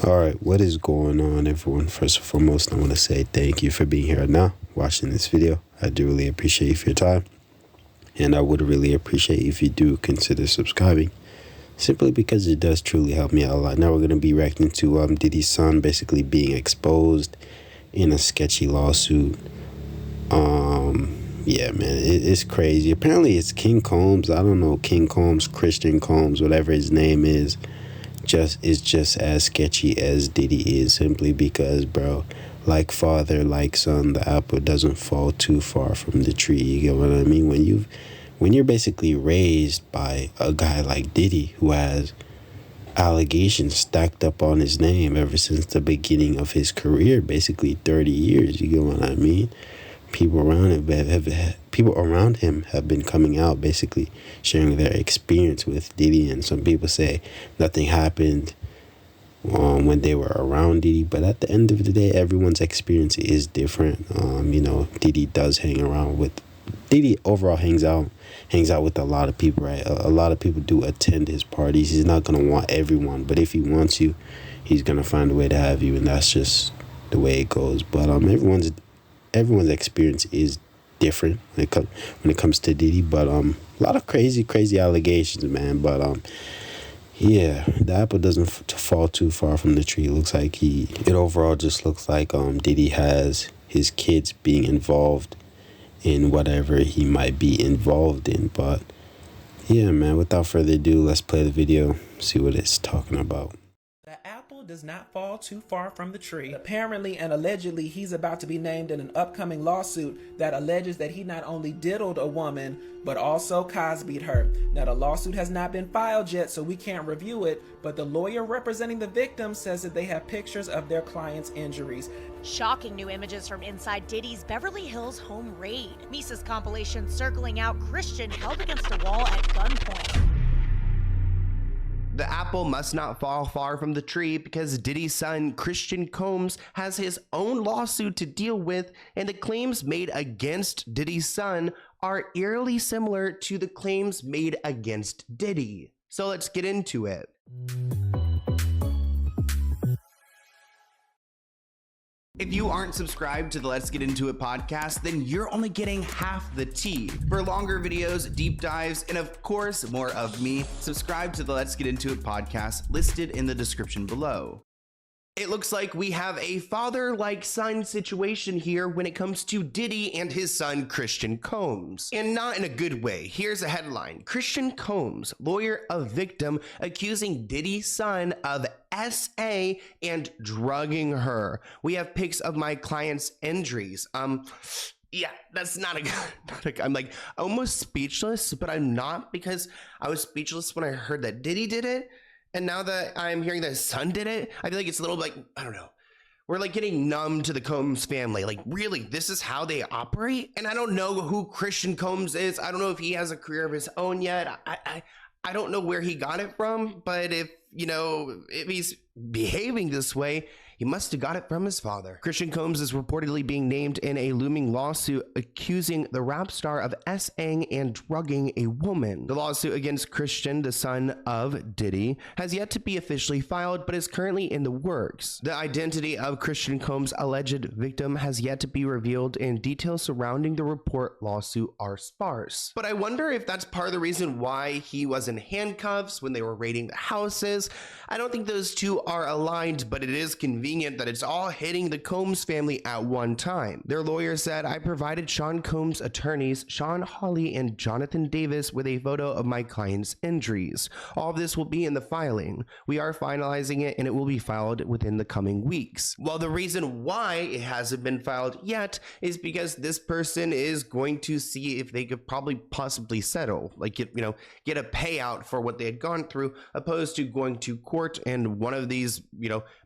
All right, what is going on, everyone? First and foremost, I want to say thank you for being here now, watching this video. I do really appreciate you for your time, and I would really appreciate if you do consider subscribing, simply because it does truly help me out a lot. Now we're going to be reacting to Diddy's son basically being exposed in a sketchy lawsuit. Yeah, man, it's crazy. Apparently, it's Kingcombs. I don't know, Kingcombs, Christian Combs, whatever his name is. Is just as sketchy as Diddy is, simply because, bro, like father, like son, the apple doesn't fall too far from the tree. You get what I mean? When you're basically raised by a guy like Diddy, who has allegations stacked up on his name ever since the beginning of his career, basically 30 years. You get what I mean? People around him have been coming out, basically sharing their experience with Diddy, and some people say nothing happened when they were around Diddy, but at the end of the day, everyone's experience is different. Diddy does hang around with Diddy overall hangs out with a lot of people, right? A lot of people do attend his parties. He's not gonna want everyone, but if he wants you, he's gonna find a way to have you, and that's just the way it goes. But everyone's experience is different when it comes to Diddy, but a lot of crazy allegations, man. But yeah, the apple doesn't fall too far from the tree. It looks like it overall just looks like Diddy has his kids being involved in whatever he might be involved in. But yeah, man, without further ado, let's play the video, see what it's talking about. The apple does not fall too far from the tree. Apparently and allegedly, he's about to be named in an upcoming lawsuit that alleges that he not only diddled a woman, but also Cosby'd her. Now, the lawsuit has not been filed yet, so we can't review it, but the lawyer representing the victim says that they have pictures of their client's injuries. Shocking new images from inside Diddy's Beverly Hills home raid. Mises compilation circling out Christian held against a wall at gunpoint. The apple must not fall far from the tree, because Diddy's son, Christian Combs, has his own lawsuit to deal with, and the claims made against Diddy's son are eerily similar to the claims made against Diddy. So let's get into it. If you aren't subscribed to the Let's Get Into It podcast, then you're only getting half the tea. For longer videos, deep dives, and of course, more of me, subscribe to the Let's Get Into It podcast listed in the description below. It looks like we have a father-like son situation here when it comes to Diddy and his son, Christian Combs. And not in a good way. Here's a headline. Christian Combs, lawyer of victim, accusing Diddy's son of SA and drugging her. We have pics of my client's injuries. Yeah, that's not a good, I'm like almost speechless, but I'm not, because I was speechless when I heard that Diddy did it. And now that I'm hearing that his son did it, I feel like it's a little like, I don't know. We're like getting numb to the Combs family. Like, really, this is how they operate? And I don't know who Christian Combs is. I don't know if he has a career of his own yet. I don't know where he got it from, but if he's behaving this way, he must have got it from his father. Christian Combs is reportedly being named in a looming lawsuit accusing the rap star of S-ing and drugging a woman. The lawsuit against Christian, the son of Diddy, has yet to be officially filed, but is currently in the works. The identity of Christian Combs' alleged victim has yet to be revealed, and details surrounding the report lawsuit are sparse. But I wonder if that's part of the reason why he was in handcuffs when they were raiding the houses. I don't think those two are aligned, but it is convenient that it's all hitting the Combs family at one time. Their lawyer said, "I provided Sean Combs' attorneys, Sean Hawley and Jonathan Davis, with a photo of my client's injuries. All of this will be in the filing. We are finalizing it, and it will be filed within the coming weeks." Well, the reason why it hasn't been filed yet is because this person is going to see if they could probably possibly settle, like get a payout for what they had gone through, opposed to going to court and one of these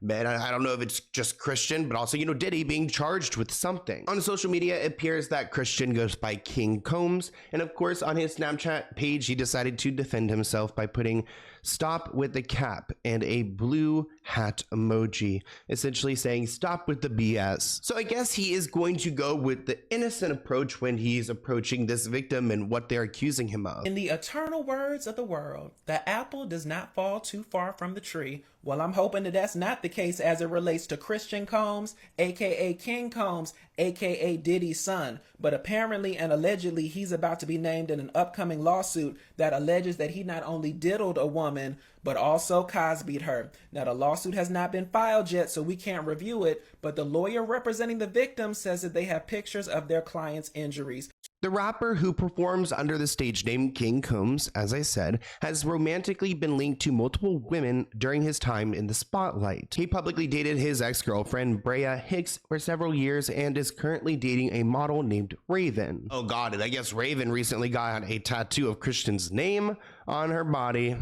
men, I don't know if it's just Christian, but also Diddy being charged with something. On social media, it appears that Christian goes by King Combs, and of course on his Snapchat page he decided to defend himself by putting stop with the cap, and a blue hat emoji, essentially saying stop with the BS. So I guess he is going to go with the innocent approach when he's approaching this victim and what they're accusing him of. In the eternal words of the world, the apple does not fall too far from the tree. Well, I'm hoping that that's not the case as it relates to Christian Combs, aka King Combs, aka Diddy's son. But apparently and allegedly, he's about to be named in an upcoming lawsuit that alleges that he not only diddled a woman, but also Cosby'd her. Now, the lawsuit has not been filed yet, so we can't review it, but the lawyer representing the victim says that they have pictures of their client's injuries. The rapper, who performs under the stage name Kingcombs, as I said, has romantically been linked to multiple women during his time in the spotlight. He publicly dated his ex-girlfriend Brea Hicks for several years and is currently dating a model named Raven. Oh god, and I guess Raven recently got a tattoo of Christian's name on her body.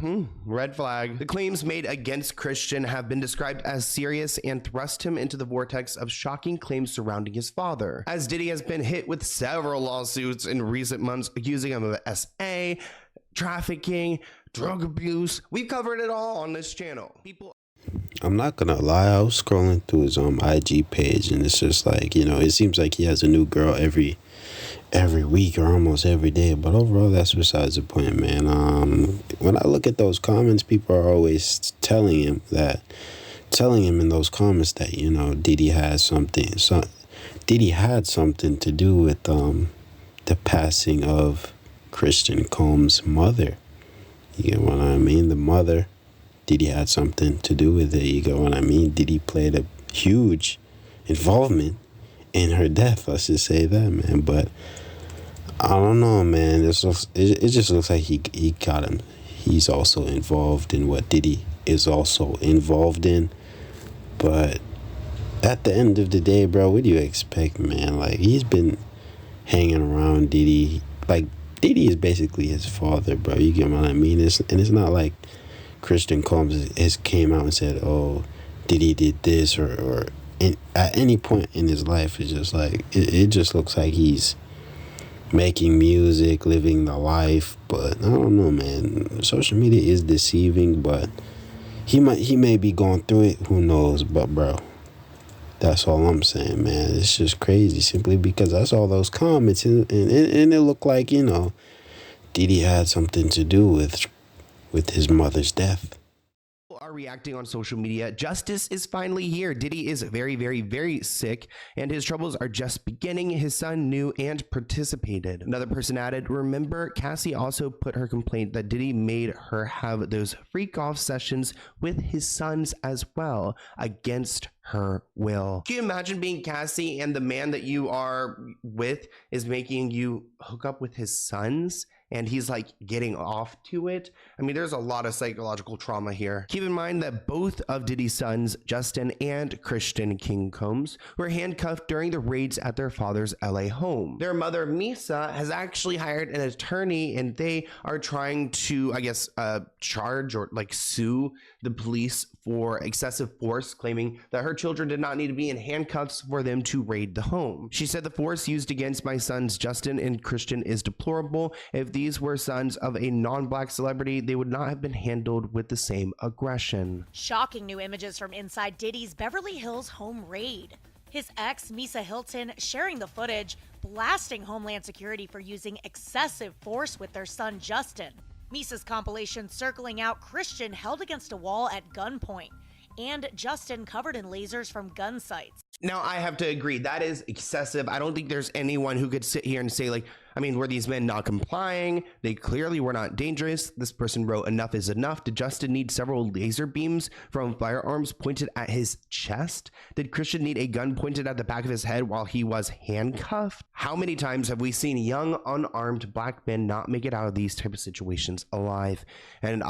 Red flag. The claims made against Christian have been described as serious and thrust him into the vortex of shocking claims surrounding his father, as Diddy has been hit with several lawsuits in recent months accusing him of SA, trafficking, drug abuse. We've covered it all on this channel. I'm not gonna lie, I was scrolling through his IG page, and it's just like, you know, it seems like he has a new girl every week or almost every day. But overall, that's besides the point, man. When I look at those comments, people are always telling him in those comments that, you know, Diddy had something to do with the passing of Christian Combs' mother. You get what I mean? The mother, Diddy had something to do with it. You get what I mean? Diddy played a huge involvement in her death. Let's just say that, man. But I don't know, man. It just looks like he got him. He's also involved in what Diddy is also involved in. But at the end of the day, bro, what do you expect, man? Like, he's been hanging around Diddy. Like, Diddy is basically his father, bro. You get what I mean? It's not like Christian Combs has came out and said, oh, Diddy did this, or at any point in his life. It's just like, it just looks like he's making music, living the life. But I don't know, man. Social media is deceiving, but he may be going through it. Who knows? But bro, that's all I'm saying, man. It's just crazy simply because I saw those comments and it looked like, you know, Diddy had something to do with his mother's death. Are reacting on social media. Justice is finally here. Diddy is very, very, very sick, and his troubles are just beginning. His son knew and participated. Another person added, remember, Cassie also put her complaint that Diddy made her have those freak off sessions with his sons as well, against her will. Can you imagine being Cassie and the man that you are with is making you hook up with his sons? And he's like getting off to it. I mean, there's a lot of psychological trauma here. Keep in mind that both of Diddy's sons, Justin and Christian Kingcombs, were handcuffed during the raids at their father's LA home. Their mother, Misa, has actually hired an attorney, and they are trying to, I guess, charge or like sue the police for excessive force, claiming that her children did not need to be in handcuffs for them to raid the home. She said the force used against my sons Justin and Christian is deplorable. If these were sons of a non-black celebrity, they would not have been handled with the same aggression. Shocking new images from inside Diddy's Beverly Hills home raid. His ex, Misa Hilton, sharing the footage, blasting Homeland Security for using excessive force with their son Justin. Misa's compilation circling out Christian held against a wall at gunpoint, and Justin covered in lasers from gun sights. Now, I have to agree, that is excessive. I don't think there's anyone who could sit here and say, like, I mean, were these men not complying? They clearly were not dangerous. This person wrote, enough is enough. Did Justin need several laser beams from firearms pointed at his chest? Did Christian need a gun pointed at the back of his head while he was handcuffed? How many times have we seen young, unarmed black men not make it out of these type of situations alive? And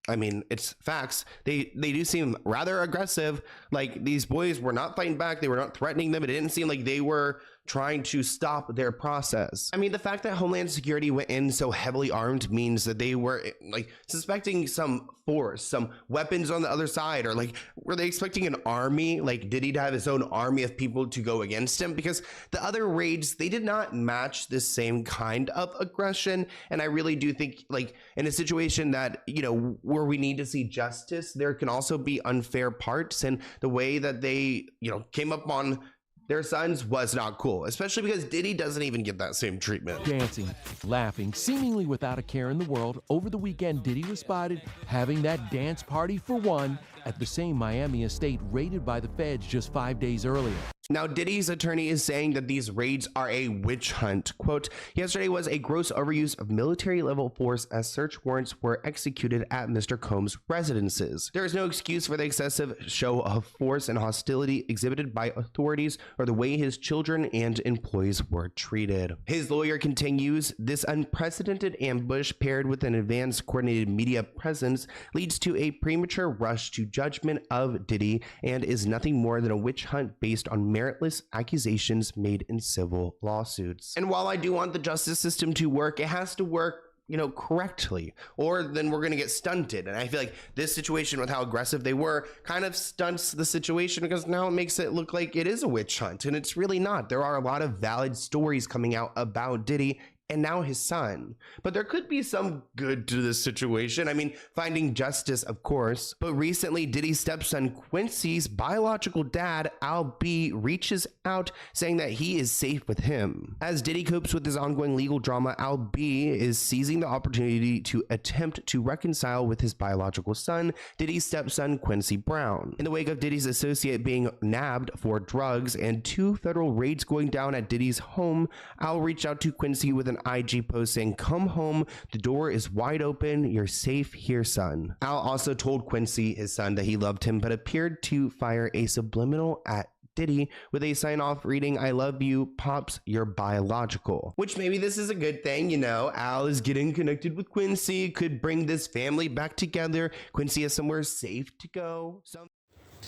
I mean, it's facts. They do seem rather aggressive. Like, these boys were not fighting back. They were not threatening them. It didn't seem like they were trying to stop their process. I mean, the fact that Homeland Security went in so heavily armed means that they were like suspecting some force, some weapons on the other side, or like, were they expecting an army, like Diddy to have his own army of people to go against him? Because the other raids, they did not match this same kind of aggression. And I really do think, like, in a situation that, you know, where we need to see justice, there can also be unfair parts, and the way that they, you know, came up on their sons was not cool, especially because Diddy doesn't even get that same treatment. Dancing, laughing, seemingly without a care in the world, over the weekend Diddy was spotted having that dance party for one at the same Miami estate raided by the feds just 5 days earlier. Now, Diddy's attorney is saying that these raids are a witch hunt. Quote, yesterday was a gross overuse of military-level force as search warrants were executed at Mr. Combs' residences. There is no excuse for the excessive show of force and hostility exhibited by authorities or the way his children and employees were treated. His lawyer continues, this unprecedented ambush paired with an advanced coordinated media presence leads to a premature rush to judgment of Diddy and is nothing more than a witch hunt based on meritless accusations made in civil lawsuits. And while I do want the justice system to work, it has to work, you know, correctly, or then we're going to get stunted. And I feel like this situation with how aggressive they were kind of stunts the situation, because now it makes it look like it is a witch hunt, and it's really not. There are a lot of valid stories coming out about Diddy and now his son. But there could be some good to this situation. I mean, finding justice, of course. But recently, Diddy's stepson Quincy's biological dad, Al B, reaches out saying that he is safe with him. As Diddy copes with his ongoing legal drama, Al B is seizing the opportunity to attempt to reconcile with his biological son, Diddy's stepson Quincy Brown. In the wake of Diddy's associate being nabbed for drugs and 2 federal raids going down at Diddy's home, Al reached out to Quincy with an IG post saying, come home, the door is wide open, you're safe here, son. Al also told Quincy, his son, that he loved him, but appeared to fire a subliminal at Diddy with a sign-off reading, I love you, Pops, you're biological. Which maybe this is a good thing, you know, Al is getting connected with Quincy, could bring this family back together. Quincy has somewhere safe to go.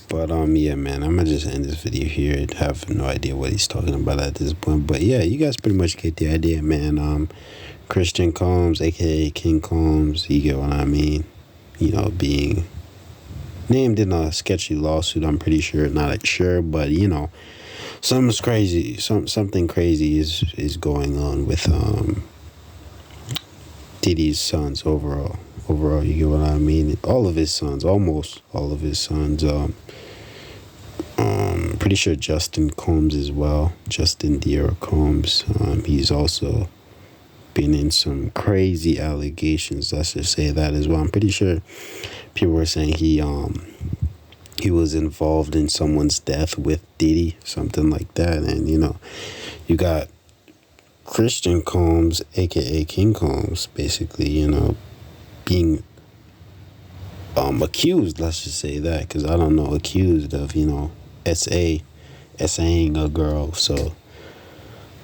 But yeah, man, I'm gonna just end this video here. I have no idea what he's talking about at this point. But yeah, you guys pretty much get the idea, man. Christian Combs, aka King Combs, you get what I mean? You know, being named in a sketchy lawsuit, I'm pretty sure, not sure, but you know, something's crazy. Something crazy is going on with Diddy's sons overall. You get what I mean? All of his sons, almost all of his sons. Pretty sure Justin Combs as well. Justin Deere Combs. He's also been in some crazy allegations. Let's just say that as well. I'm pretty sure people were saying he was involved in someone's death with Diddy, something like that. And you know, you got Christian Combs, aka King Combs, basically, you know, being accused, let's just say that, because I don't know, accused of, you know, SAing a girl. So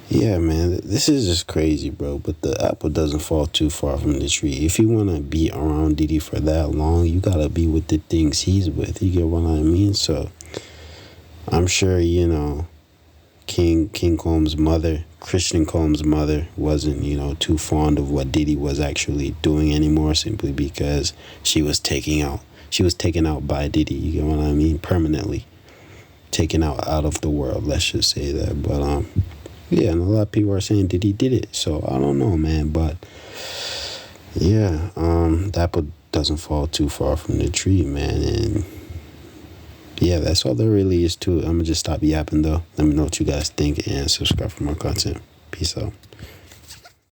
yeah, man, this is just crazy, bro. But the apple doesn't fall too far from the tree. If you want to be around Diddy for that long, you gotta be with the things he's with, you get what I mean? So I'm sure, you know, King Combs' mother, Christian Combs' mother, wasn't, you know, too fond of what Diddy was actually doing anymore, simply because she was taken out by Diddy, you get what I mean? Permanently taken out of the world, let's just say that. But yeah, and a lot of people are saying Diddy did it, so I don't know, man. But yeah, the apple doesn't fall too far from the tree, man. And yeah, that's all there really is to it. I'm gonna just stop yapping though. Let me know what you guys think and subscribe for more content. Peace out.